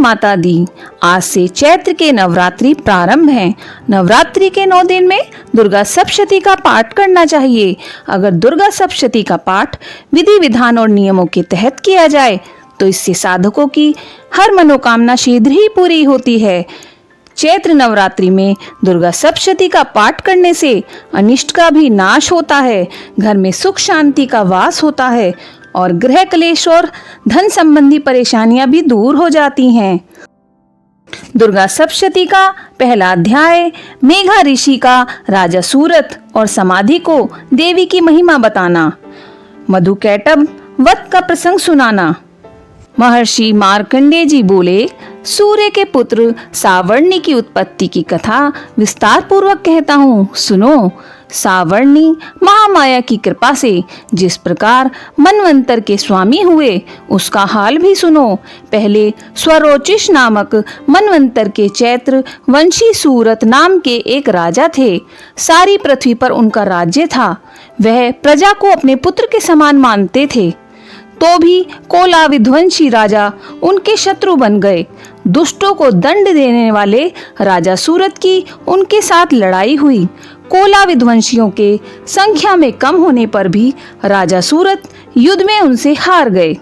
माता दी, आज से चैत्र के नवरात्रि प्रारंभ हैं। नवरात्रि के 9 दिन में दुर्गा सप्तशती का पाठ करना चाहिए। अगर दुर्गा सप्तशती का पाठ विधि विधान और नियमों के तहत किया जाए तो इससे साधकों की हर मनोकामना शीघ्र ही पूरी होती है। चैत्र नवरात्रि में दुर्गा सप्तशती का पाठ करने से अनिष्ट का भी नाश होता है, घर में सुख शांति का वास होता है और गृह क्लेश और धन संबंधी परेशानियां भी दूर हो जाती हैं। दुर्गा सप्तशती का पहला अध्याय मेघा ऋषि का राजा सूरत और समाधि को देवी की महिमा बताना, मधुकैटभ वध का प्रसंग सुनाना। महर्षि मार्कंडेय जी बोले, सूर्य के पुत्र सावर्णी की उत्पत्ति की कथा विस्तार पूर्वक कहता हूँ, सुनो। सावर्णी महामाया की कृपा से जिस प्रकार मनवंतर के स्वामी हुए उसका हाल भी सुनो। पहले स्वरोचिष नामक मनवंतर के चैत्र वंशी सूरत नाम के एक राजा थे। सारी पृथ्वी पर उनका राज्य था। वह प्रजा को अपने पुत्र के समान मानते थे, तो भी कोला विध्वंसी राजा उनके शत्रु बन गए। दुष्टों को दंड देने वाले राजा सूरत की उनके साथ लड़ाई हुई। कोला विध्वंसियों के संख्या में कम होने पर भी राजा सूरत युद्ध में उनसे हार गए।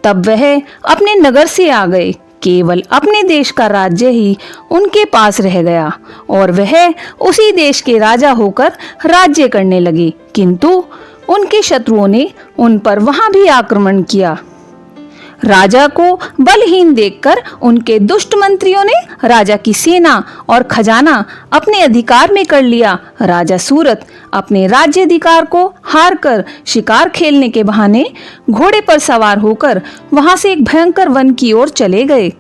तब वह अपने नगर से आ गए। केवल अपने देश का राज्य ही उनके पास रह गया और वह उसी देश के राजा होकर राज्य करने लगे। किंतु उनके शत्रुओं ने उन पर वहां भी आक्रमण किया। राजा को बलहीन देखकर उनके दुष्ट मंत्रियों ने राजा की सेना और खजाना अपने अधिकार में कर लिया। राजा सूरत अपने राज्याधिकार को हारकर शिकार खेलने के बहाने घोड़े पर सवार होकर वहां से एक भयंकर वन की ओर चले गए।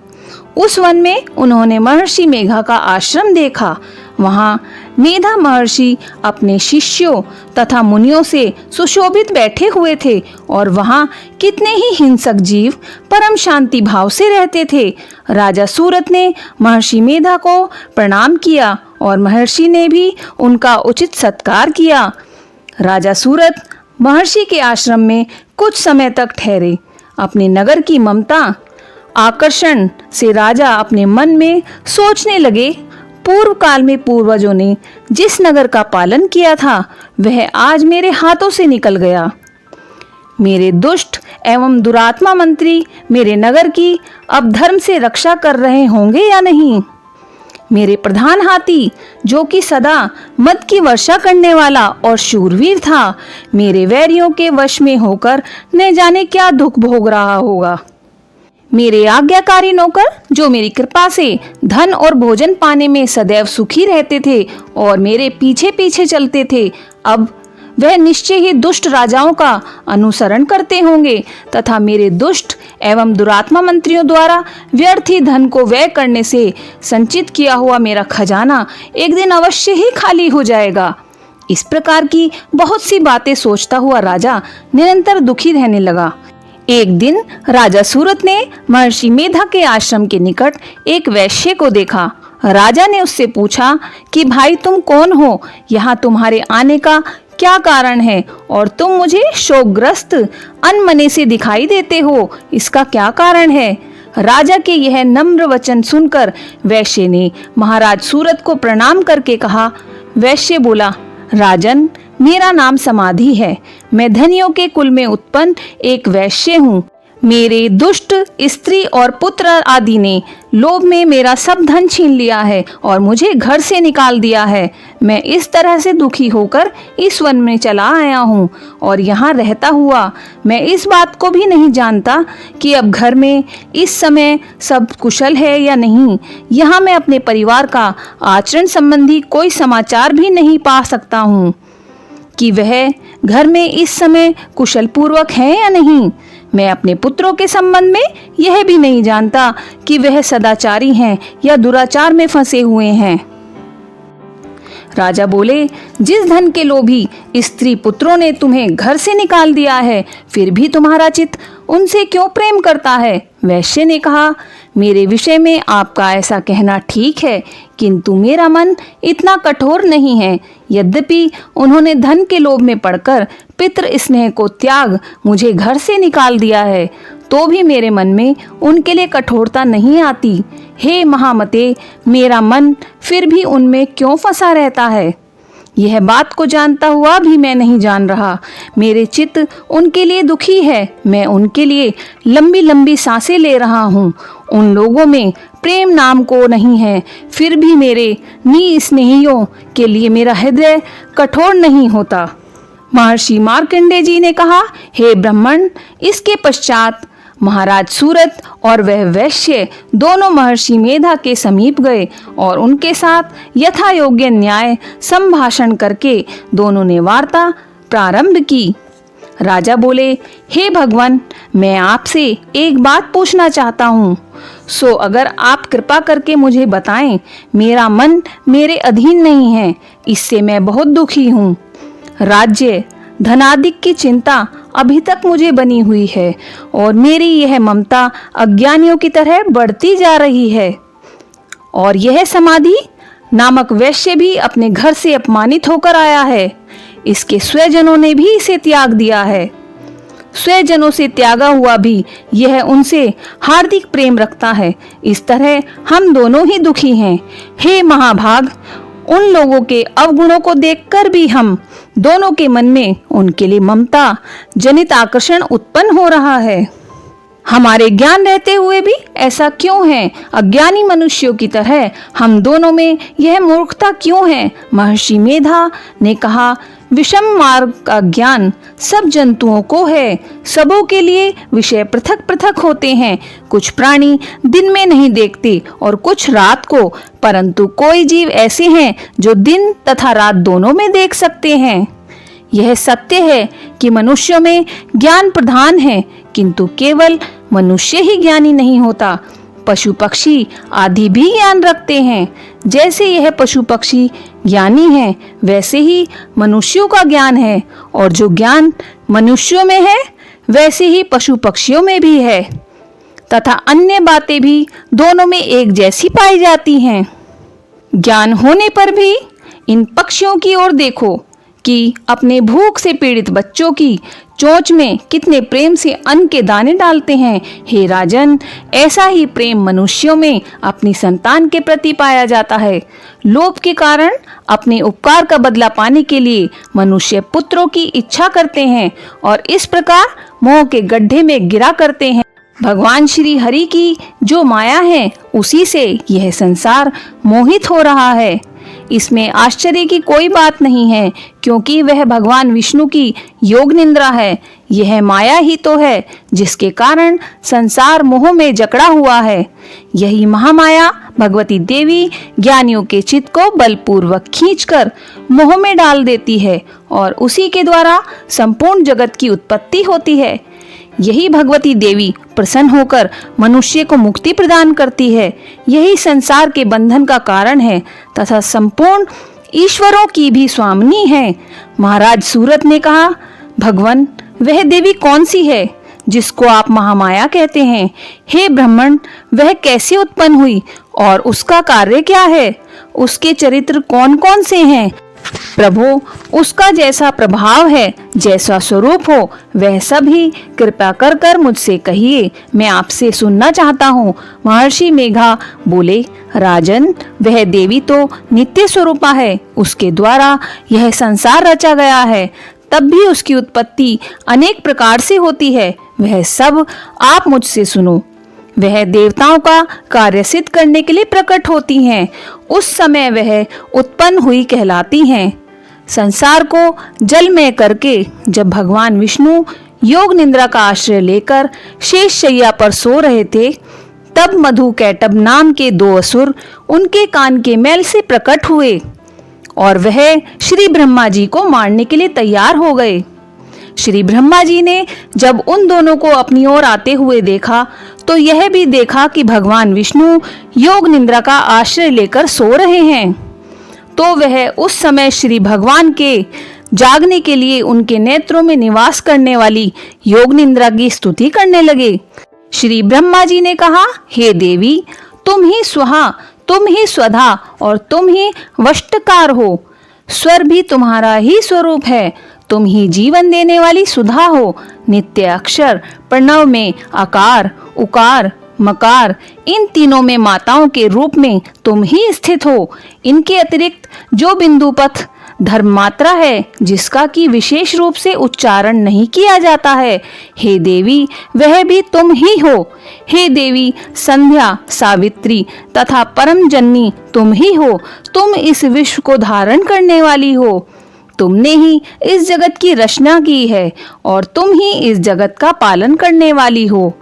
उस वन में उन्होंने महर्षि मेघा का आश्रम देखा। वहां मेधा महर्षि अपने शिष्यों तथा मुनियों से सुशोभित बैठे हुए थे और वहां कितने ही हिंसक जीव परम शांति भाव से रहते थे। राजा सूरत ने महर्षि मेधा को प्रणाम किया और महर्षि ने भी उनका उचित सत्कार किया। राजा सूरत महर्षि के आश्रम में कुछ समय तक ठहरे। अपने नगर की ममता आकर्षण से राजा अपने मन में सोचने लगे, पूर्व काल में पूर्वजों ने जिस नगर का पालन किया था वह आज मेरे हाथों से निकल गया। मेरे दुष्ट एवं दुरात्मा मंत्री मेरे नगर की अब धर्म से रक्षा कर रहे होंगे या नहीं। मेरे प्रधान हाथी जो कि सदा मद की वर्षा करने वाला और शूरवीर था, मेरे वैरियों के वश में होकर न जाने क्या दुख भोग रहा होगा। मेरे आज्ञाकारी नौकर जो मेरी कृपा से धन और भोजन पाने में सदैव सुखी रहते थे और मेरे पीछे पीछे चलते थे, अब वह निश्चय ही दुष्ट राजाओं का अनुसरण करते होंगे तथा मेरे दुष्ट एवं दुरात्मा मंत्रियों द्वारा व्यर्थ ही धन को व्यय करने से संचित किया हुआ मेरा खजाना एक दिन अवश्य ही खाली हो जाएगा। इस प्रकार की बहुत सी बातें सोचता हुआ राजा निरंतर दुखी रहने लगा। एक दिन राजा सूरत ने महर्षि मेधा के आश्रम के निकट एक वैश्य को देखा। राजा ने उससे पूछा कि भाई तुम कौन हो, यहाँ तुम्हारे आने का क्या कारण है और तुम मुझे शोकग्रस्त अनमने से दिखाई देते हो, इसका क्या कारण है। राजा के यह नम्र वचन सुनकर वैश्य ने महाराज सूरत को प्रणाम करके कहा। वैश्य बोला, राजन, मेरा नाम समाधि है। मैं धनियों के कुल में उत्पन्न एक वैश्य हूँ। मेरे दुष्ट स्त्री और पुत्र आदि ने लोभ में मेरा सब धन छीन लिया है और मुझे घर से निकाल दिया है। मैं इस तरह से दुखी होकर इस वन में चला आया हूँ और यहाँ रहता हुआ मैं इस बात को भी नहीं जानता कि अब घर में इस समय सब कुशल है या नहीं। यहाँ मैं अपने परिवार का आचरण संबंधी कोई समाचार भी नहीं पा सकता हूँ कि वह घर में इस समय कुशल पूर्वक है या नहीं। मैं अपने पुत्रों के संबंध में यह भी नहीं जानता कि वह सदाचारी हैं या दुराचार में फंसे हुए हैं। राजा बोले, जिस धन के लोभी स्त्री पुत्रों ने तुम्हें घर से निकाल दिया है, फिर भी तुम्हारा चित्त उनसे क्यों प्रेम करता है। वैश्य ने कहा, मेरे विषय में आपका ऐसा कहना ठीक है, किंतु मेरा मन इतना कठोर नहीं है। यद्यपि उन्होंने धन के लोभ में पड़कर पितृ स्नेह को त्याग मुझे घर से निकाल दिया है, तो भी मेरे मन में उनके लिए कठोरता नहीं आती। हे महामते, मेरा मन फिर भी उनमें क्यों फंसा रहता है? यह बात को जानता हुआ भी मैं नहीं जान रहा। मेरे चित्त उनके लिए दुखी है। मैं उनके लिए लंबी लंबी सांसें ले रहा हूँ। उन लोगों में प्रेम नाम को नहीं है, फिर भी मेरे निस्नेहियों के लिए मेरा हृदय कठोर नहीं होता। महर्षि मार्कंडेय जी ने कहा, हे ब्राह्मण, इसके पश्चात महाराज सूरत और वह वैश्य दोनों महर्षि मेधा के समीप गए और उनके साथ यथा योग्य न्याय संभाषण करके दोनों ने वार्ता प्रारंभ की। राजा बोले, हे भगवान, मैं आपसे एक बात पूछना चाहता हूँ, सो अगर आप कृपा करके मुझे बताएं। मेरा मन मेरे अधीन नहीं है, इससे मैं बहुत दुखी हूँ। राज्य धनादिक की चिंता अभी तक मुझे बनी हुई है और मेरी यह ममता अज्ञानियों की तरह बढ़ती जा रही है। और यह समाधि नामक वैश्य भी अपने घर से अपमानित होकर आया है। इसके स्वजनों ने भी इसे त्याग दिया है। स्वजनों से त्यागा हुआ भी यह उनसे हार्दिक प्रेम रखता है। इस तरह हम दोनों ही दुखी हैं। हे महाभाग, उन लोगों के अवगुणों को देखकर भी हम दोनों के मन में उनके लिए ममता जनित आकर्षण उत्पन्न हो रहा है। हमारे ज्ञान रहते हुए भी ऐसा क्यों है? अज्ञानी मनुष्यों की तरह हम दोनों में यह मूर्खता क्यों है? महर्षि मेधा ने कहा, विषम मार्ग का ज्ञान सब जंतुओं को है। सबों के लिए विषय पृथक पृथक होते हैं। कुछ प्राणी दिन में नहीं देखते और कुछ रात को, परंतु कोई जीव ऐसे हैं जो दिन तथा रात दोनों में देख सकते हैं। यह सत्य है कि मनुष्यों में ज्ञान प्रधान है, किंतु केवल मनुष्य ही ज्ञानी नहीं होता। पशु पक्षी आदि भी ज्ञान रखते हैं। जैसे यह पशु पक्षी ज्ञानी है, वैसे ही मनुष्यों का ज्ञान है, और जो ज्ञान मनुष्यों में है वैसे ही पशु पक्षियों में भी है, तथा अन्य बातें भी दोनों में एक जैसी पाई जाती हैं। ज्ञान होने पर भी इन पक्षियों की ओर देखो कि अपने भूख से पीड़ित बच्चों की चोंच में कितने प्रेम से अन्न के दाने डालते हैं। हे राजन, ऐसा ही प्रेम मनुष्यों में अपनी संतान के प्रति पाया जाता है। लोभ के कारण अपने उपकार का बदला पाने के लिए मनुष्य पुत्रों की इच्छा करते हैं और इस प्रकार मोह के गड्ढे में गिरा करते हैं। भगवान श्री हरि की जो माया है, उसी से यह संसार मोहित हो रहा है। इसमें आश्चर्य की कोई बात नहीं है, क्योंकि वह भगवान विष्णु की योग निंद्रा है। यह माया ही तो है जिसके कारण संसार मोह में जकड़ा हुआ है। यही महामाया भगवती देवी ज्ञानियों के चित्त को बलपूर्वक खींचकर मोह में डाल देती है और उसी के द्वारा संपूर्ण जगत की उत्पत्ति होती है। यही भगवती देवी प्रसन्न होकर मनुष्य को मुक्ति प्रदान करती है। यही संसार के बंधन का कारण है तथा संपूर्ण ईश्वरों की भी स्वामिनी है। महाराज सूरत ने कहा, भगवान, वह देवी कौन सी है जिसको आप महामाया कहते हैं? हे ब्राह्मण, वह कैसे उत्पन्न हुई और उसका कार्य क्या है? उसके चरित्र कौन कौन से हैं? प्रभु, उसका जैसा प्रभाव है, जैसा स्वरूप हो, वह सब ही कृपा कर कर मुझसे कहिए, मैं आपसे सुनना चाहता हूँ। महर्षि मेघा बोले, राजन, वह देवी तो नित्य स्वरूपा है। उसके द्वारा यह संसार रचा गया है, तब भी उसकी उत्पत्ति अनेक प्रकार से होती है। वह सब आप मुझसे सुनो। वह देवताओं का कार्य सिद्ध करने के लिए प्रकट होती हैं। उस समय वह उत्पन्न हुई कहलाती हैं। संसार को जलमय करके जब भगवान विष्णु योग निंद्रा का आश्रय लेकर शेष शैया पर सो रहे थे, तब मधु कैटभ नाम के 2 असुर उनके कान के मैल से प्रकट हुए और वह श्री ब्रह्मा जी को मारने के लिए तैयार हो गए। श्री ब्रह्मा जी ने जब उन दोनों को अपनी ओर आते हुए देखा, तो यह भी देखा कि भगवान विष्णु योग निंद्रा का आश्रय लेकर सो रहे हैं। तो वह उस समय श्री भगवान के जागने के लिए उनके नेत्रों में निवास करने वाली योग निंद्रा की स्तुति करने लगे। श्री ब्रह्मा जी ने कहा, हे देवी, तुम ही स्वाहा, तुम ही स्वधा और तुम ही वष्टकार हो। स्वर भी तुम्हारा ही स्वरूप है। तुम ही जीवन देने वाली सुधा हो। नित्य अक्षर प्रणव में आकार, उकार, मकार, इन तीनों में माताओं के रूप में तुम ही स्थित हो। इनके अतिरिक्त जो बिंदु पथ धर्म मात्रा है, जिसका कि विशेष रूप से उच्चारण नहीं किया जाता है, हे देवी वह भी तुम ही हो। हे देवी संध्या, सावित्री तथा परम जननी तुम ही हो। तुम इस विश्व को धारण करने वाली हो। तुमने ही इस जगत की रचना की है और तुम ही इस जगत का पालन करने वाली हो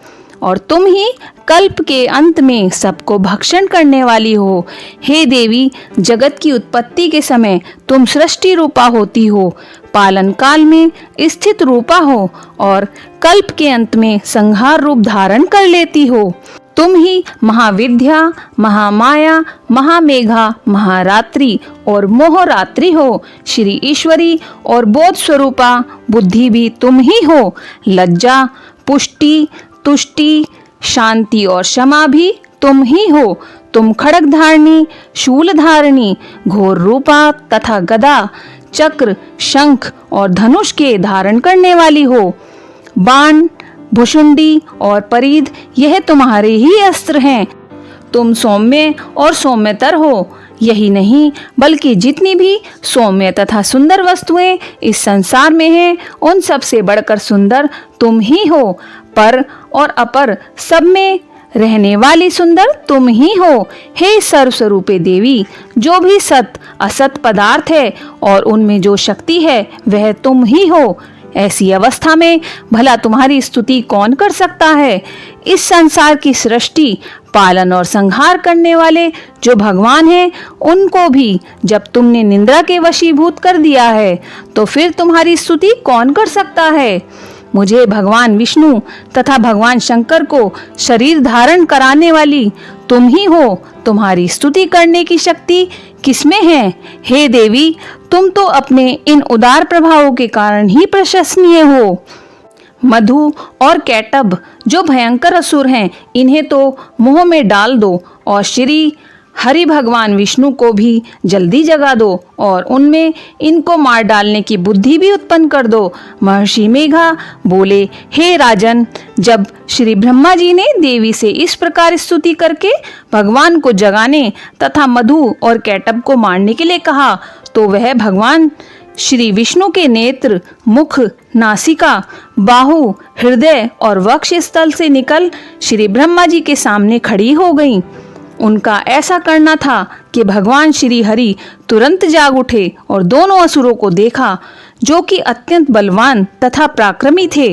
और तुम ही कल्प के अंत में सबको भक्षण करने वाली हो। हे देवी जगत की उत्पत्ति के समय तुम सृष्टि रूपा होती हो, पालन काल में स्थित रूपा हो और कल्प के अंत में संहार रूप धारण कर लेती हो। तुम ही महाविद्या, महामाया, महामेघा, महारात्रि और मोहरात्रि हो। श्री ईश्वरी और बोध स्वरूपा बुद्धि भी तुम ही हो। लज्जा, पुष्टि, तुष्टि, शांति और क्षमा भी तुम ही हो। तुम खड्ग धारणी, शूल धारणी, घोर रूपा तथा गदा, चक्र, शंख और धनुष के धारण करने वाली हो। बाण, भुषुंडी और परिध यह तुम्हारे ही अस्त्र हैं। तुम सौम्य और सौम्यतर हो। यही नहीं बल्कि जितनी भी सौम्य तथा सुंदर वस्तुएं इस संसार में हैं, उन सब से बढ़कर सुंदर तुम ही हो। पर और अपर सब में रहने वाली सुंदर तुम ही हो। हे सर्वस्वरूपे देवी, जो भी सत असत पदार्थ है और उनमें जो शक्ति है वह तुम ही हो। ऐसी अवस्था में भला तुम्हारी स्तुति कौन कर सकता है। इस संसार की सृष्टि, पालन और संहार करने वाले जो भगवान हैं, उनको भी जब तुमने निंद्रा के वशीभूत कर दिया है, तो फिर तुम्हारी स्तुति कौन कर सकता है। मुझे भगवान विष्णु तथा भगवान शंकर को शरीर धारण कराने वाली तुम ही हो। तुम्हारी स्तुति करने की शक्ति किसमें है। हे देवी, तुम तो अपने इन उदार प्रभावों के कारण ही प्रशंसनीय हो। मधु और कैटभ जो भयंकर असुर हैं, इन्हें तो मोह में डाल दो और श्री हरि भगवान विष्णु को भी जल्दी जगा दो और उनमें इनको मार डालने की बुद्धि भी उत्पन्न कर दो। महर्षि मेघा बोले, हे राजन, जब श्री ब्रह्मा जी ने देवी से इस प्रकार स्तुति करके भगवान को जगाने तथा मधु और कैटभ को मारने के लिए कहा, तो वह भगवान श्री विष्णु के नेत्र, मुख, नासिका, बाहु, हृदय और वक्ष स्थल से निकल श्री ब्रह्मा जी के सामने खड़ी हो गईं। उनका ऐसा करना था कि भगवान श्री हरि तुरंत जाग उठे और दोनों असुरों को देखा, जो कि अत्यंत बलवान तथा पराक्रमी थे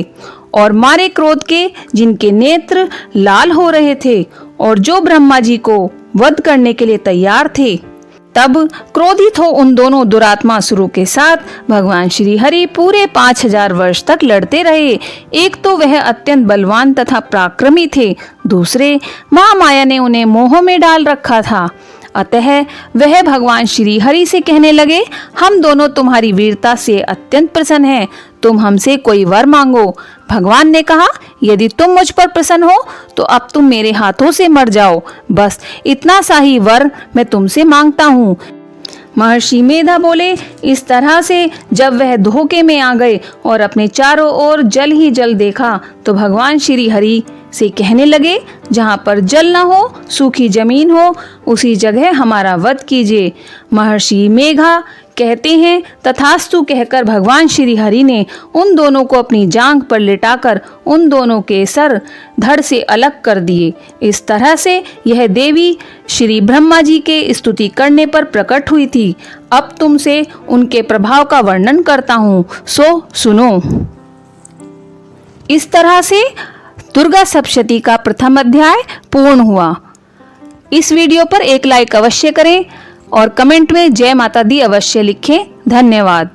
और मारे क्रोध के, जिनके नेत्र लाल हो रहे थे और जो ब्रह्मा जी को वध करने के लिए तैयार थे। तब क्रोधित हो उन दोनों दुरात्मा असुरों के साथ भगवान श्री हरि पूरे 5000 वर्ष तक लड़ते रहे। एक तो वह अत्यंत बलवान तथा पराक्रमी थे, दूसरे महामाया ने उन्हें मोह में डाल रखा था। अतः वह भगवान श्री हरि से कहने लगे, हम दोनों तुम्हारी वीरता से अत्यंत प्रसन्न हैं, तुम हमसे कोई वर मांगो। भगवान ने कहा, यदि तुम मुझ पर प्रसन्न हो तो अब तुम मेरे हाथों से मर जाओ, बस इतना सा ही वर मैं तुमसे मांगता हूँ। महर्षि मेधा बोले, इस तरह से जब वह धोखे में आ गए और अपने चारों ओर जल ही जल देखा, तो भगवान श्री हरि से कहने लगे, जहाँ पर जल न हो, सूखी जमीन हो, उसी जगह हमारा वध कीजिए। महर्षि मेघा कहते हैं, तथास्तु कहकर भगवान श्री हरि ने उन दोनों को अपनी जांघ पर लिटाकर उन दोनों के सर धड़ से अलग कर दिए। इस तरह से यह देवी श्री ब्रह्मा जी के स्तुति करने पर प्रकट हुई थी। अब तुमसे उनके प्रभाव का वर्णन करता हूँ, सो सुनो। इस तरह से दुर्गा सप्तशती का प्रथम अध्याय पूर्ण हुआ। इस वीडियो पर एक लाइक अवश्य करें और कमेंट में जय माता दी अवश्य लिखें। धन्यवाद।